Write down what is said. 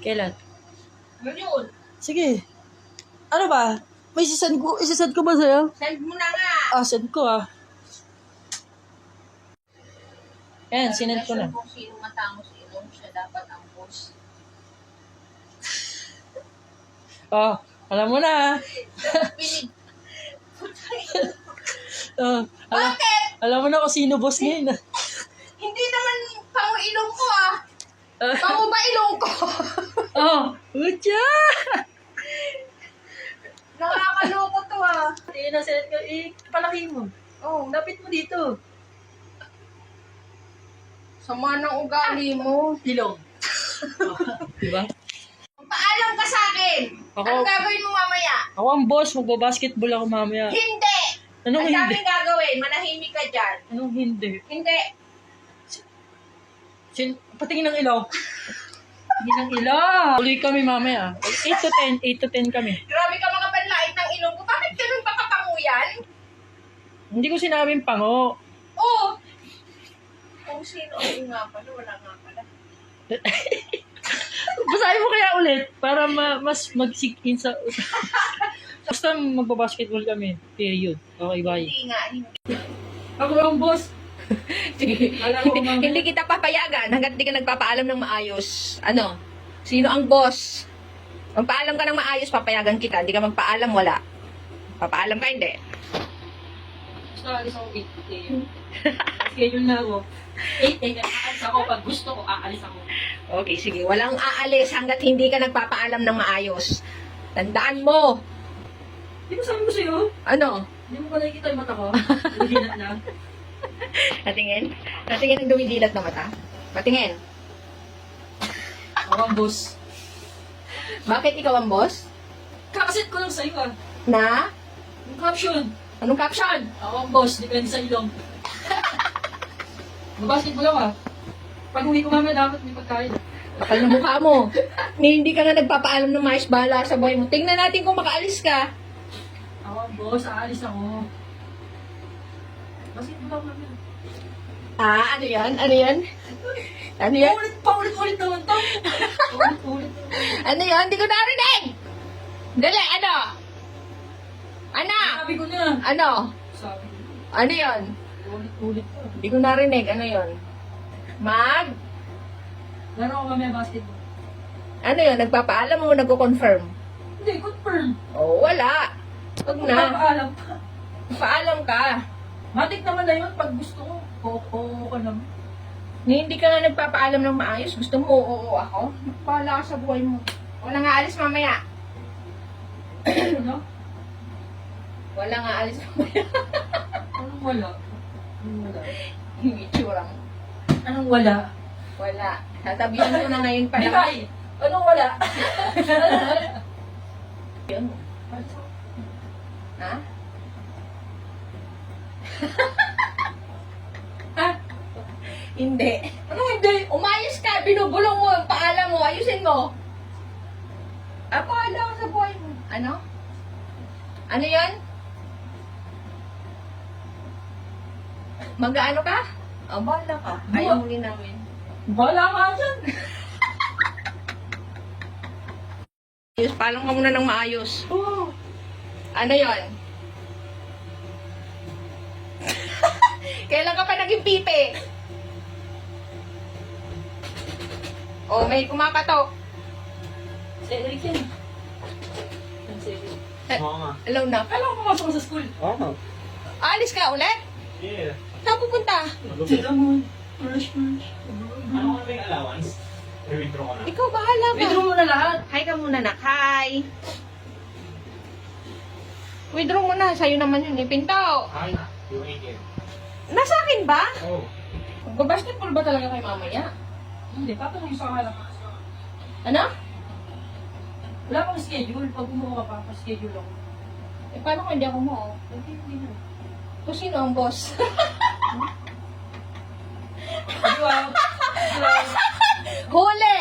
Kailan? Ngayon. Sige. Ano ba? May isasend ko ba sa'yo? Send mo na nga. Send ko Ayan, sinend ko na. Kung sino matangos ilong, siya dapat ang boss. Alam mo na. Pinig. Bakit? Alam mo na kung sino boss ngayon. Hindi naman pango ilong ko Pango ba ilong ko? Ucha! Nakakaloko to Hindi na sinend ko. Palaki mo. Lapit mo dito. Sama ng ugali mo. Ilong. Diba? Paalam ka sa akin. Ano gagawin mo mamaya? Ako ang boss. Magbabasketball ako mamaya. Hindi! Anong Ang hindi? daming gagawin. Manahimik ka dyan. Anong hindi? Hindi. Patingin ng ilaw. Patingin ng ilaw. Tuloy kami mamaya. 8 to 10 kami. Grabe ka mga panlait ng ilong ko. Bakit ganun pa kapango yan? Hindi ko sinabing pango. Kung sino ang nga pala, wala nga pala. Basahin mo kaya ulit para mas mag-sink in sa... Basta magbabasketball kami. Period. Okay, bye. Hindi nga. Ako ang boss. Hindi kita papayagan hanggat di ka nagpapaalam ng maayos. Ano? Sino ang boss? Magpaalam ka ng maayos, papayagan kita. Hindi ka magpaalam, wala. Papaalam ka, hindi. Gusto alis ako 8 a.m. Schedule na ako. 8 a.m. Aalis ako. Pag gusto ko, aalis ako. Okay, sige. Walang aalis hanggat hindi ka nagpapaalam ng maayos. Tandaan mo. Di ba sabi ko sa'yo? Ano? Hindi mo ba nakikita yung mata ko? Hindi na. Natingin? Natingin ang dumidilat na mata? Patingin. Ako ang boss. Bakit ikaw ang boss? Kakasit ko lang sa'yo Na? Yung caption. Anong caption? Ako ang boss. Depende sa ilong. Mabasketball ako Pag uwi ko mamaya dapat may pagkain. Kapal na mukha mo. Hindi ka nga nagpapaalam ng maayos, bahala sa buhay mo. Tingnan natin kung makaalis ka. Ako ang boss. Aalis ako. Basketball ako mamaya. Ano yan? Ano yan? Ano yan? Paulit-ulit naman to. Paulit-ulit. Ano yan? Hindi ko narinig! Dali, ano? Ano? Sabi ko na. Ano? Sabi ko. Ano yan? Paulit-ulit to. Hindi ko narinig. Ano yon? Laro ako mamaya basketball. Ano yon? Nagpapaalam mo, nagko-confirm? Hindi, confirm. Wala. Huwag na. Paalam pa. Paalam ka. Matik naman na yun pag gusto ko. Oo ka naman. Hindi ka nga nagpapaalam ng maayos. Gusto mo, oo ako? Bahala ka sa buhay mo. Wala nga alis mamaya. Ano? Wala nga alis mamaya. Anong wala? Anong wala? Yung itsura mo. Anong wala? Wala. Tatabihan ko na ngayon pa Di lang. ba? Anong wala? Yun. Ha? Ha? Hindi. Anong hindi? Umayos ka, binubulong mo, paalam mo, ayusin mo. Paala ka sa buhay mo. Ano? Ano yan? Mag-ano ka? Bahala ka. Ayaw muli namin. Wala ka dyan. Ayos, paalam ka muna ng maayos. Oo. Ano yon? Kailan ka pa naging pipi? May kumakatok. Si Eric yan. Si Eric. Oo nga. Hello na. Kailan ko pumasok sa school? Oo. Alis ka ulit? Yeah. Saan pupunta? Sila mo. Fresh. Ano ka ba yung allowance? I-withdraw ko na. Ikaw bahala ka. Withdraw mo na lahat. Hi ka muna, nak. Hi. Withdraw mo na. Sa'yo naman yun. Pintaw. Ay, yung ATM. Nasa akin ba? Oo. Magbabasketball ba talaga kay mamaya? Hindi, tatanong sa akin. Ano? Wala pang schedule. Pag umuha ka pa, pa-schedule ako. Paano kung hindi ako mo? Hindi na. Kung sino ang boss? Diba? Huli!